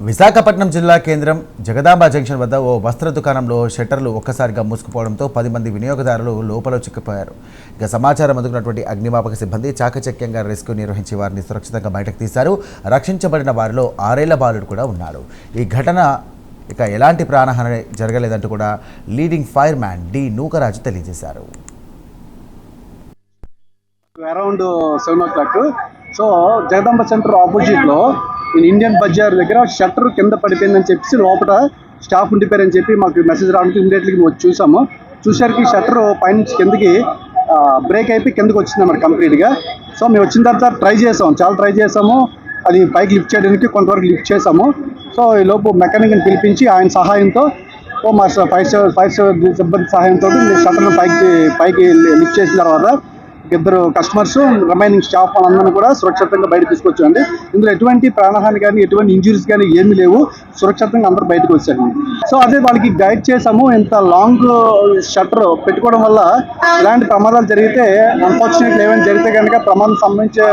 విశాఖపట్నం జిల్లా కేంద్రం జగదాంబ జంక్షన్ వద్ద ఓ వస్త్ర దుకాణంలో షట్టర్లు ఒక్కసారిగా మూసుకుపోవడంతో 10 మంది వినియోగదారులు లోపల చిక్కుపోయారు. ఇక సమాచారం అందుకున్నటువంటి అగ్నిమాపక సిబ్బంది చాకచక్యంగా రెస్క్యూ నిర్వహించి వారిని సురక్షితంగా బయటకు తీశారు. రక్షించబడిన వారిలో 6 ఏళ్ల బాలుడు కూడా ఉన్నాడు. ఈ ఘటన ఇక ఎలాంటి ప్రాణహాని జరగలేదంటూ కూడా leading fireman D Nookaraju తెలియజేశారు. Around 7 o'clock so Jagadamba centre ఆపోజిట్లో ఇండియన్ బజార్ దగ్గర షట్టర్ కింద పడిపోయిందని చెప్పి లోపల స్టాఫ్ ఉండిపోయారని చెప్పి మాకు మెసేజ్ రావడానికి ఇమీడియట్లీ చూసాము. చూసరికి షట్టర్ పైనుంచి కిందకి బ్రేక్ అయిపోయి కిందకి వచ్చింది అన్నమాట కంప్లీట్గా. సో మేము వచ్చిన తర్వాత చాలా ట్రై చేసాము. అది పైకి లిఫ్ట్ చేయడానికి కొంతవరకు లిఫ్ట్ చేసాము. సో ఈ లోపు మెకానిక్ని పిలిపించి ఆయన సహాయంతో మా ఫైర్ సిబ్బంది సహాయంతో షట్టర్ను పైకి లిఫ్ట్ చేసిన తర్వాత ఇద్దరు కస్టమర్స్ రిమైనింగ్ స్టాఫ్ అందరినీ కూడా సురక్షితంగా బయట తీసుకొచ్చామండి. ఇందులో ఎటువంటి ప్రాణహాని కానీ ఎటువంటి ఇంజురీస్ కానీ ఏమీ లేవు. సురక్షితంగా అందరూ బయటకు వచ్చారు. సో అదే వాళ్ళకి గైడ్ చేసాము. ఇంత లాంగ్ షట్టర్ పెట్టుకోవడం వల్ల ఇలాంటి ప్రమాదాలు జరిగితే అన్ఫార్చునేట్లీ ఏమైనా జరిగితే కనుక ప్రమాదం సంబంధించే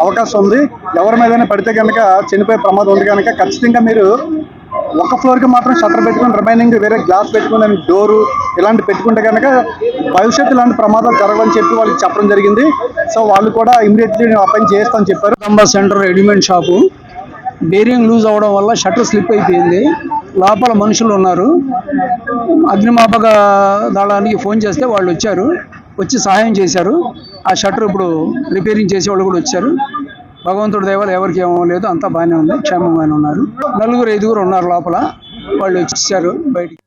అవకాశం ఉంది. ఎవరి మీదైనా పడితే కనుక చనిపోయే ప్రమాదం ఉంది కనుక ఖచ్చితంగా మీరు ఒక ఫ్లోర్కి మాత్రం షట్టర్ పెట్టుకుని రిమైనింగ్ వేరే గ్లాస్ పెట్టుకుని డోరు ఇలాంటి పెట్టుకుంటే కనుక భవిష్యత్తు ఇలాంటి ప్రమాదాలు జరగవని చెప్పి వాళ్ళకి చెప్పడం జరిగింది. సో వాళ్ళు కూడా ఇమీడియట్లీ నేను అపాయింట్ చేస్తాను చెప్పారు. Jagadamba centre readymade shop bearing loose అవ్వడం వల్ల షట్టర్ స్లిప్ అయిపోయింది. లోపల మనుషులు ఉన్నారు. అగ్నిమాపక దళానికి ఫోన్ చేస్తే వాళ్ళు వచ్చి సహాయం చేశారు. ఆ షట్టర్ ఇప్పుడు రిపేరింగ్ చేసే వాళ్ళు కూడా వచ్చారు. భగవంతుడి దయ వల్ల ఎవరికి ఏమో లేదు, అంతా బాగానే ఉంది, క్షేమంగానే ఉన్నారు. 4-5 ఉన్నారు లోపల. వాళ్ళు వచ్చేసారు బయటికి.